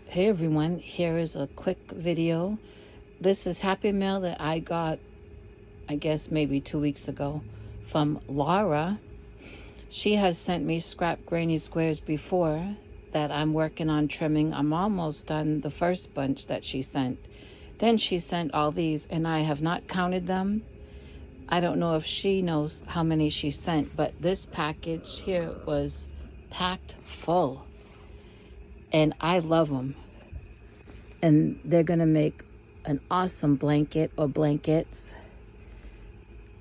Hey everyone, here is a quick video. This is Happy Mail that I got, I guess maybe 2 weeks ago from Laura. She has sent me scrap granny squares before that I'm working on trimming. I'm almost done the first bunch that she sent. Then she sent all these and I have not counted them. I don't know if she knows how many she sent, but this package here was packed full. And I love them. And they're gonna make an awesome blanket or blankets.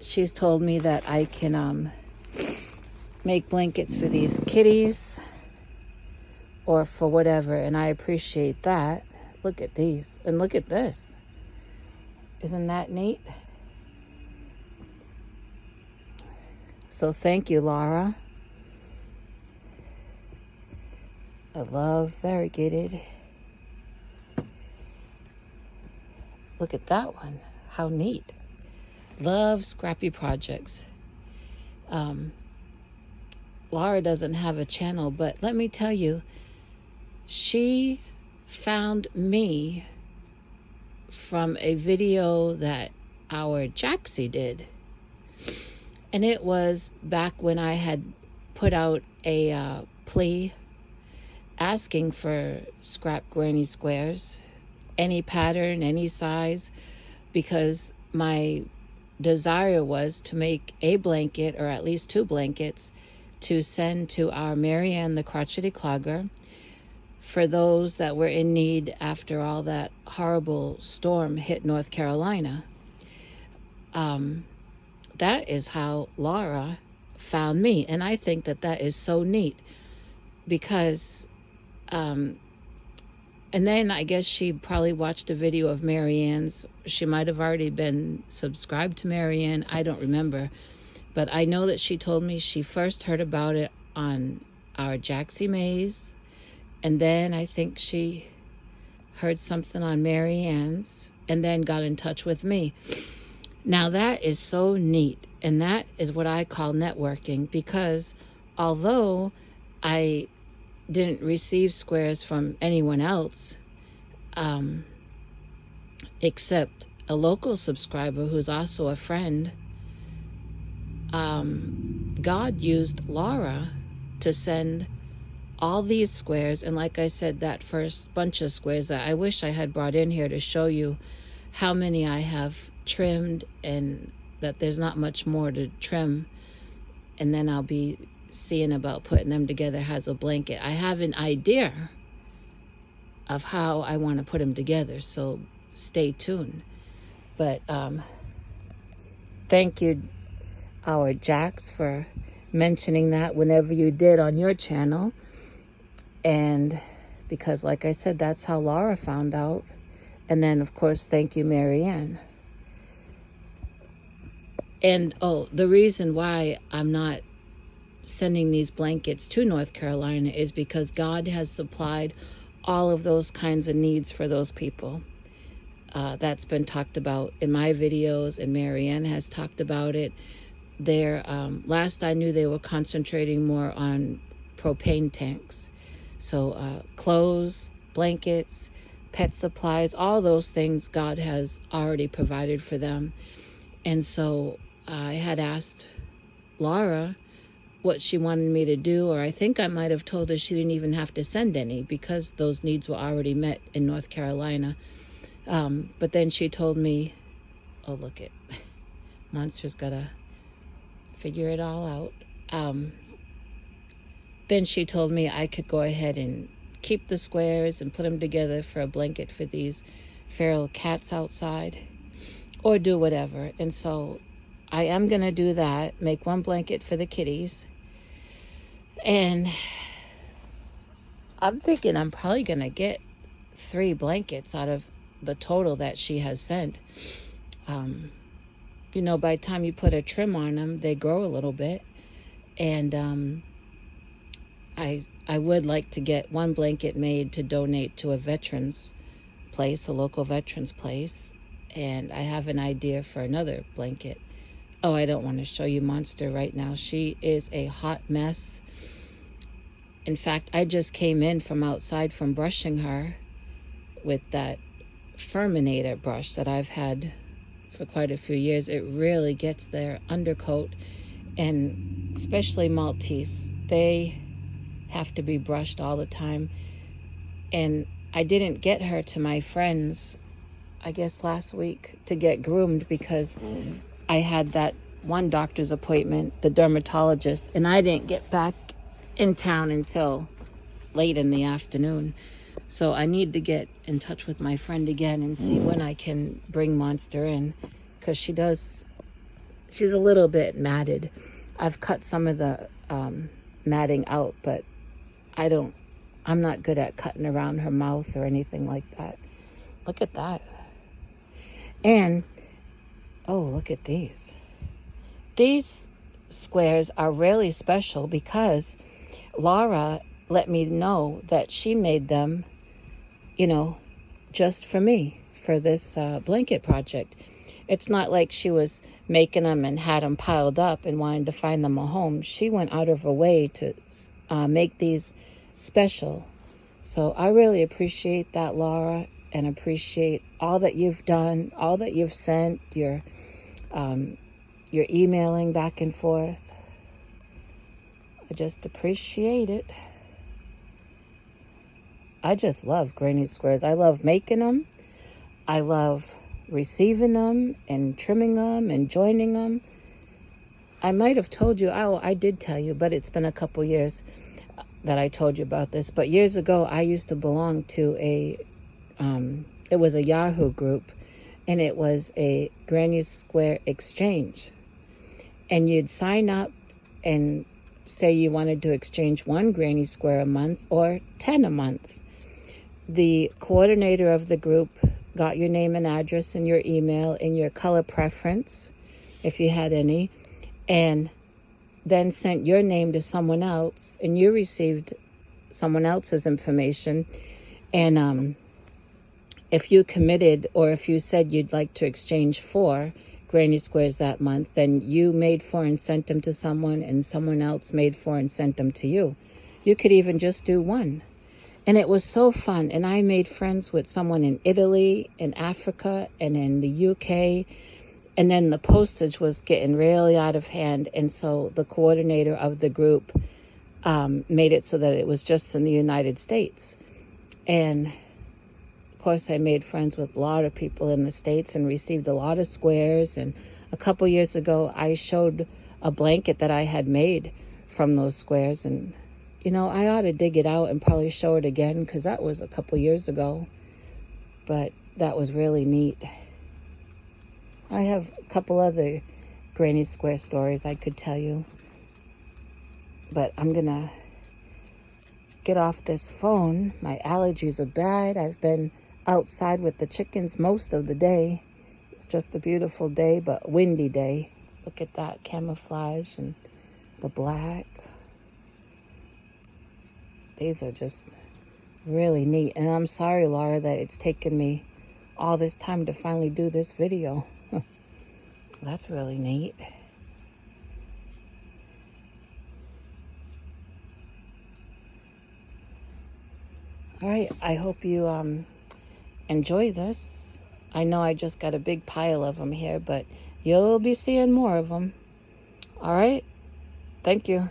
She's told me that I can make blankets for these kitties or for whatever, and I appreciate that. Look at these, and look at this. Isn't that neat? So thank you, Laura. I love variegated. Look at that one. How neat. Love scrappy projects. Laura doesn't have a channel, but let me tell you, she found me from a video that our Jaxie did. And it was back when I had put out a plea asking for scrap granny squares, any pattern, any size, because my desire was to make a blanket, or at least 2 blankets, to send to our Marianne the Crotchety Clogger for those that were in need after all that horrible storm hit North Carolina. That is how Laura found me, and I think that that is so neat because and then I guess she probably watched a video of Marianne's. She might have already been subscribed to Marianne. I don't remember. But I know that she told me she first heard about it on our Jaxie Mays. And then I think she heard something on Marianne's and then got in touch with me. Now that is so neat. And that is what I call networking, because although I didn't receive squares from anyone else except a local subscriber who's also a friend, God used Laura to send all these squares. And like I said, that first bunch of squares that I wish I had brought in here to show you how many I have trimmed, and that there's not much more to trim, and then I'll be seeing about putting them together as a blanket. I have an idea of how I want to put them together, so stay tuned. But thank you, our Jax, for mentioning that whenever you did on your channel. And because like I said, that's how Laura found out. And then of course, thank you, Marianne. And oh, the reason why I'm not sending these blankets to North Carolina is because God has supplied all of those kinds of needs for those people. That's been talked about in my videos, and Marianne has talked about it. They're, last I knew, they were concentrating more on propane tanks. So clothes, blankets, pet supplies, all those things God has already provided for them. And so I had asked Laura what she wanted me to do, or I think I might have told her she didn't even have to send any because those needs were already met in North Carolina. But then she told me, oh, look it, Monster's gotta figure it all out. Then she told me I could go ahead and keep the squares and put them together for a blanket for these feral cats outside, or do whatever. And so I am gonna do that, make 1 blanket for the kitties. And I'm thinking I'm probably gonna get 3 blankets out of the total that she has sent. You know, by the time you put a trim on them, they grow a little bit. And I would like to get 1 blanket made to donate to a veterans place, a local veterans place. And I have an idea for another blanket. Oh, I don't want to show you Monster right now. She is a hot mess. In fact, I just came in from outside from brushing her, with that Furminator brush that I've had for quite a few years. It really gets their undercoat, and especially Maltese, they have to be brushed all the time. And I didn't get her to my friends, I guess last week, to get groomed because I had that one doctor's appointment, the dermatologist, and I didn't get back in town until late in the afternoon. So I need to get in touch with my friend again and see when I can bring Monster in, because she's a little bit matted. I've cut some of the matting out, but I'm not good at cutting around her mouth or anything like that. Look at that. And, oh, look at these. These squares are really special because Laura let me know that she made them, you know, just for me, for this blanket project. It's not like she was making them and had them piled up and wanted to find them a home. She went out of her way to make these special. So I really appreciate that, Laura, and appreciate all that you've done, all that you've sent, your emailing back and forth. I just appreciate it. I just love granny squares. I love making them. I love receiving them and trimming them and joining them. I might have told you, I did tell you, but it's been a couple years that I told you about this. But years ago, I used to belong to it was a Yahoo group, and it was a granny square exchange. And you'd sign up and say you wanted to exchange 1 granny square a month or 10 a month. The coordinator of the group got your name and address and your email and your color preference, if you had any, and then sent your name to someone else, and you received someone else's information. And if you committed, or if you said you'd like to exchange 4 granny squares that month, then you made 4 and sent them to someone, and someone else made 4 and sent them to you. You could even just do 1. And it was so fun. And I made friends with someone in Italy, in Africa, and in the UK. And then the postage was getting really out of hand. And so the coordinator of the group made it so that it was just in the United States. And of course, I made friends with a lot of people in the States and received a lot of squares. And a couple years ago, I showed a blanket that I had made from those squares. And, you know, I ought to dig it out and probably show it again, because that was a couple years ago. But that was really neat. I have a couple other granny square stories I could tell you. But I'm going to get off this phone. My allergies are bad. I've been outside with the chickens most of the day. It's just a beautiful day, but windy day. Look at that camouflage and the black. These are just really neat. And I'm sorry, Laura, that it's taken me all this time to finally do this video. That's really neat. All right, I hope you enjoy this. I know I just got a big pile of them here, but you'll be seeing more of them. All right, thank you.